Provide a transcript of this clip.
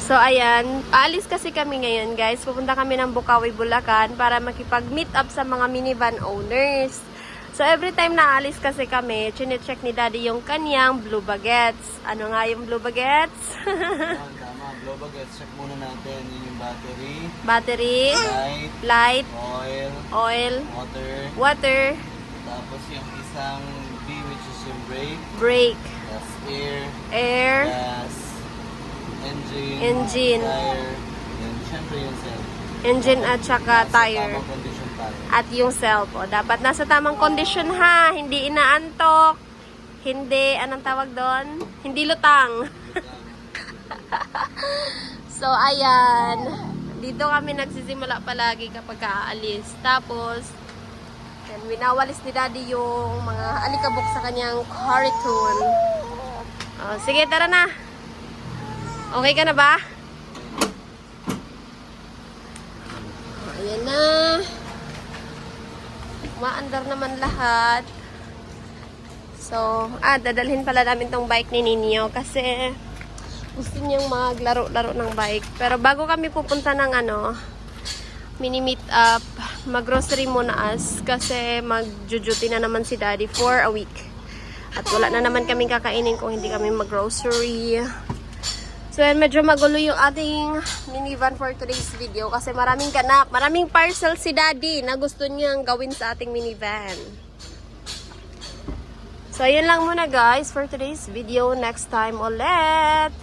So, ayan. Aalis kasi kami ngayon, guys. Pupunta kami ng Bukawi, Bulacan para makipag-meet up sa mga minivan owners. So, every time na aalis kasi kami, chine-check ni Daddy yung kanyang blue baguettes. Ano nga yung blue baguettes? Tama. Blue baguettes. Check muna natin. Yun yung battery. Battery. Light. Oil. Water. Tapos yung isang B, which is yung brake. Brake. Gas Air. Gas. Engine. Tire. And syempre yung cell. Engine at saka tire. Tamang condition tayo. At yung self. O, dapat nasa tamang kondisyon ha. Hindi inaantok. Hindi, anong tawag doon? Hindi lutang. So, ayan. Dito kami nagsisimula palagi kapag aalis. Tapos, and winawalis ni Daddy yung mga alikabok sa kanyang cartoon. O, sige, tara na. Okay ka na ba? Ayan na. Maandar naman lahat. So, dadalhin pala namin tong bike ni Ninyo kasi gusto niyang maglaro-laro ng bike. Pero bago kami pupunta ng mini-meet up, mag-grocery muna kasi mag-duty na naman si Daddy for a week. At wala na naman kaming kakainin kung hindi kami mag-grocery. So, medyo magulo yung ating minivan for today's video kasi maraming ganap, maraming parcel si Daddy na gusto niyang gawin sa ating minivan. So, ayun lang muna guys for today's video. Next time ulit!